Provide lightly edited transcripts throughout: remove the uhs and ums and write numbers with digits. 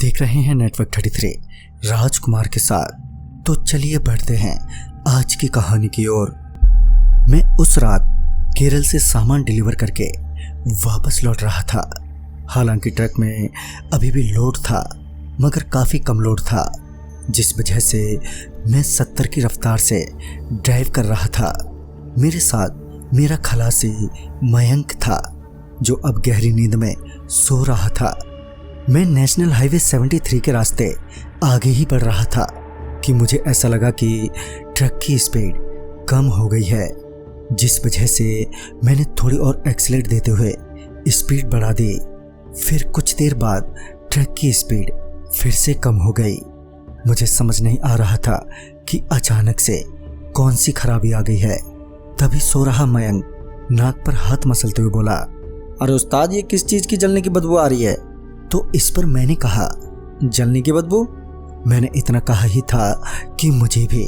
देख रहे हैं नेटवर्क 33 राजकुमार के साथ। तो चलिए बढ़ते हैं आज की कहानी की ओर। मैं उस रात केरल से सामान डिलीवर करके वापस लौट रहा था। हालांकि ट्रक में अभी भी लोड था, मगर काफ़ी कम लोड था, जिस वजह से मैं 70 की रफ्तार से ड्राइव कर रहा था। मेरे साथ मेरा खलासी मयंक था, जो अब गहरी नींद में सो रहा था। मैं नेशनल हाईवे 73 के रास्ते आगे ही बढ़ रहा था कि मुझे ऐसा लगा कि ट्रक की स्पीड कम हो गई है, जिस वजह से मैंने थोड़ी और एक्सीलेट देते हुए स्पीड बढ़ा दी। फिर कुछ देर बाद ट्रक की स्पीड फिर से कम हो गई। मुझे समझ नहीं आ रहा था कि अचानक से कौन सी खराबी आ गई है। तभी सो रहा मयंक नाक पर हाथ मसलते हुए बोला, अरे उस्ताद, ये किस चीज़ की जलने की बदबू आ रही है? तो इस पर मैंने कहा, जलने की बदबू? मैंने इतना कहा ही था कि मुझे भी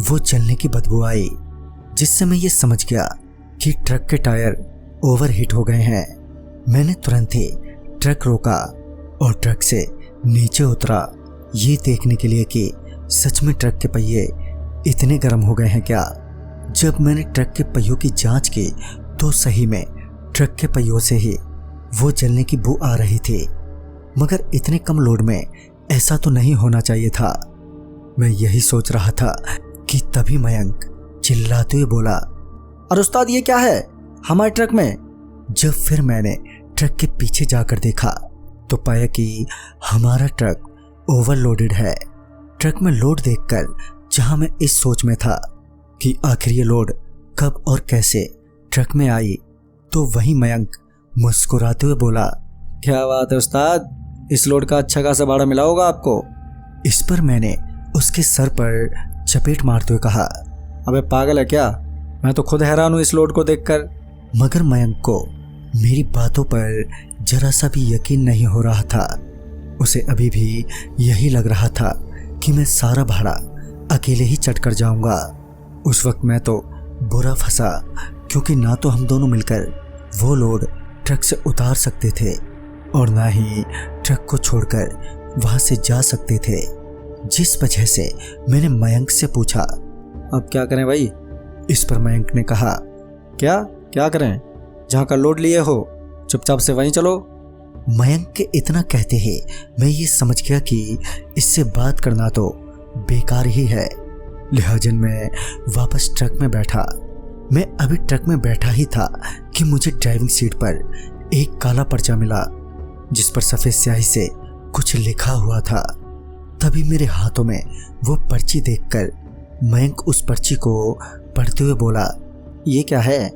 वो जलने की बदबू आई, जिससे मैं ये समझ गया कि ट्रक के टायर ओवरहीट हो गए हैं। मैंने तुरंत ही ट्रक रोका और ट्रक से नीचे उतरा, ये देखने के लिए कि सच में ट्रक के पहिए इतने गर्म हो गए हैं क्या। जब मैंने ट्रक के पहियों की जांच की तो सही में ट्रक के पहियों से ही वो जलने की बू आ रही थी, मगर इतने कम लोड में ऐसा तो नहीं होना चाहिए था। मैं यही सोच रहा था कि तभी मयंक चिल्लाते हुए बोला, अरे उस्ताद, ये क्या है हमारे ट्रक में? जब फिर मैंने ट्रक के पीछे जाकर देखा तो पाया कि हमारा ट्रक ओवरलोडेड है। ट्रक में लोड देखकर जहां मैं इस सोच में था कि आखिर ये लोड कब और कैसे ट्रक में आई, तो वहीं मयंक मुस्कुराते हुए बोला, क्या बात है उस्ताद, इस लोड का अच्छा खासा भाड़ा मिला होगा आपको। इस पर मैंने उसके सर पर चपेट मारते हुए कहा, अबे पागल है क्या, मैं तो खुद हैरान हूँ इस लोड को देखकर। मगर मयंक को मेरी बातों पर जरा सा भी यकीन नहीं हो रहा था। उसे अभी भी यही लग रहा था कि मैं सारा भाड़ा अकेले ही चढ़ कर जाऊंगा। उस वक्त मैं तो बुरा फंसा, क्योंकि ना तो हम दोनों मिलकर वो लोड ट्रक से उतार सकते थे और ना ही ट्रक को छोड़कर वहां से जा सकते थे, जिस वजह से मैंने मयंक से पूछा, अब क्या करें भाई? इस पर मयंक ने कहा, क्या करें, जहाँ का लोड लिए हो चुपचाप से वहीं चलो। मयंक के इतना कहते ही मैं ये समझ गया कि इससे बात करना तो बेकार ही है। लिहाजन मैं वापस ट्रक में बैठा। मैं अभी ट्रक में बैठा ही था कि मुझे ड्राइविंग सीट पर एक काला पर्चा मिला, जिस पर सफ़ेद स्याही से कुछ लिखा हुआ था। तभी मेरे हाथों में वो पर्ची देखकर मयंक उस पर्ची को पढ़ते हुए बोला, ये क्या है?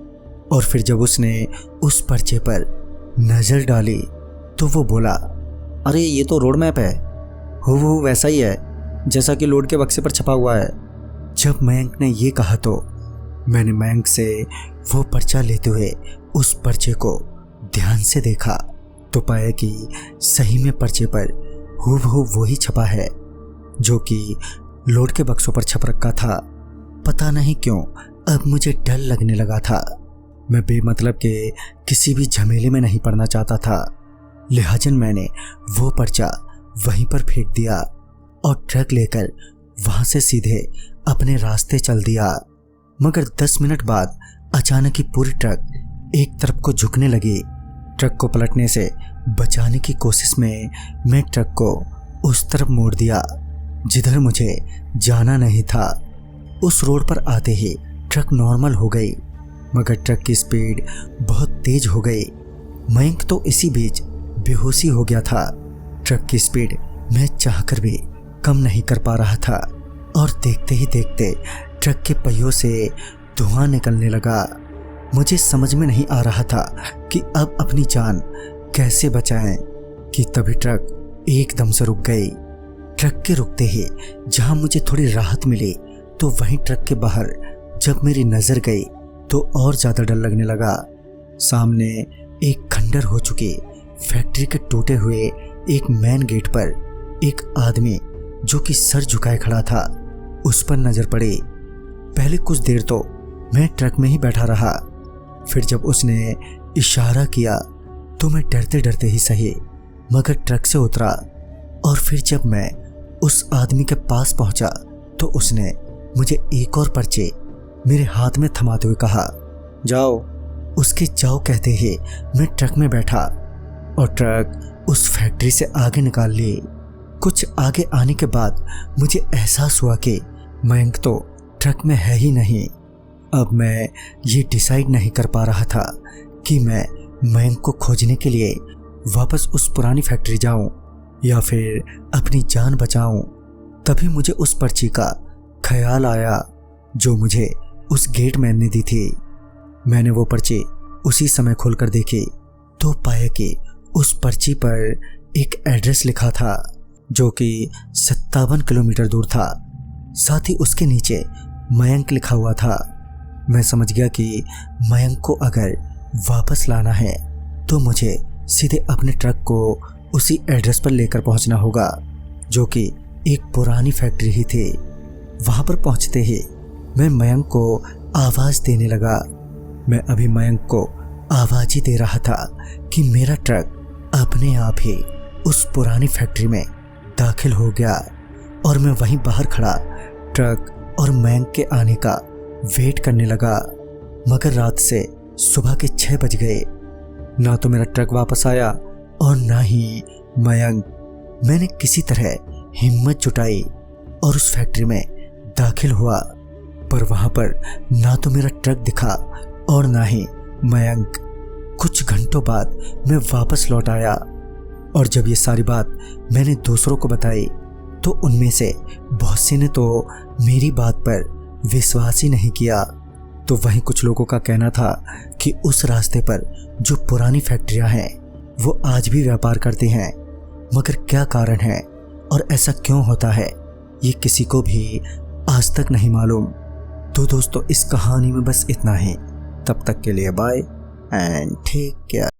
और फिर जब उसने उस पर्चे पर नज़र डाली तो वो बोला, अरे ये तो रोड मैप है, हूबहू वैसा ही है जैसा कि लोड के बक्से पर छपा हुआ है। जब मयंक ने ये कहा तो मैंने मयंक से वो पर्चा लेते हुए उस पर्चे को ध्यान से देखा तो पाया कि सही में पर्चे पर हूबहू वही छपा है जो कि लोड के बक्सों पर छप रखा था। पता नहीं क्यों अब मुझे डर लगने लगा था। मैं बेमतलब के किसी भी झमेले में नहीं पड़ना चाहता था। लिहाजन मैंने वो पर्चा वहीं पर फेंक दिया और ट्रक लेकर वहां से सीधे अपने रास्ते चल दिया। मगर 10 मिनट बाद अचानक ही पूरी ट्रक एक तरफ को झुकने लगी। ट्रक को पलटने से बचाने की कोशिश में मैं ट्रक को उस तरफ मोड़ दिया जिधर मुझे जाना नहीं था। उस रोड पर आते ही ट्रक नॉर्मल हो गई, मगर ट्रक की स्पीड बहुत तेज हो गई। मयंक तो इसी बीच बेहोशी हो गया था। ट्रक की स्पीड मैं चाहकर भी कम नहीं कर पा रहा था और देखते ही देखते ट्रक के पहियों से धुआं निकलने लगा। मुझे समझ में नहीं आ रहा था कि अब अपनी जान कैसे बचाएं कि तभी ट्रक एकदम से रुक गई। ट्रक के रुकते ही जहां मुझे थोड़ी राहत मिली तो वहीं ट्रक के बाहर जब मेरी नज़र गई तो और ज़्यादा डर लगने लगा। सामने एक खंडर हो चुकी फैक्ट्री के टूटे हुए एक मेन गेट पर एक आदमी जो कि सर झुकाए खड़ा था, उस पर नज़र पड़ी। पहले कुछ देर तो मैं ट्रक में ही बैठा रहा, फिर जब उसने इशारा किया तो मैं डरते डरते ही सही मगर ट्रक से उतरा। और फिर जब मैं उस आदमी के पास पहुंचा तो उसने मुझे एक और पर्चे मेरे हाथ में थमाते हुए कहा, जाओ। उसके जाओ कहते ही मैं ट्रक में बैठा और ट्रक उस फैक्ट्री से आगे निकाल ली। कुछ आगे आने के बाद मुझे एहसास हुआ कि मयंक तो ट्रक में है ही नहीं। अब मैं ये डिसाइड नहीं कर पा रहा था कि मैं मयंक को खोजने के लिए वापस उस पुरानी फैक्ट्री जाऊं या फिर अपनी जान बचाऊं। तभी मुझे उस पर्ची का ख्याल आया जो मुझे उस गेट मैन ने दी थी। मैंने वो पर्ची उसी समय खोलकर देखी तो पाया कि उस पर्ची पर एक एड्रेस लिखा था जो कि 57 किलोमीटर दूर था। साथ ही उसके नीचे मयंक लिखा हुआ था। मैं समझ गया कि मयंक को अगर वापस लाना है तो मुझे सीधे अपने ट्रक को उसी एड्रेस पर लेकर पहुंचना होगा जो कि एक पुरानी फैक्ट्री ही थी। वहां पर पहुंचते ही मैं मयंक को आवाज देने लगा। मैं अभी मयंक को आवाज ही दे रहा था कि मेरा ट्रक अपने आप ही उस पुरानी फैक्ट्री में दाखिल हो गया और मैं वहीं बाहर खड़ा ट्रक और मयंक के आने का वेट करने लगा। मगर रात से सुबह के 6 बज गए, ना तो मेरा ट्रक वापस आया और ना ही मयंक। मैंने किसी तरह हिम्मत जुटाई और उस फैक्ट्री में दाखिल हुआ, पर वहां पर ना तो मेरा ट्रक दिखा और ना ही मयंक। कुछ घंटों बाद मैं वापस लौट आया और जब ये सारी बात मैंने दूसरों को बताई तो उनमें से बहुत से ने तो मेरी बात पर विश्वास ही नहीं किया। तो वहीं कुछ लोगों का कहना था कि उस रास्ते पर जो पुरानी फैक्ट्रियां हैं वो आज भी व्यापार करती हैं, मगर क्या कारण है और ऐसा क्यों होता है ये किसी को भी आज तक नहीं मालूम। तो दोस्तों इस कहानी में बस इतना ही। तब तक के लिए बाय एंड टेक केयर।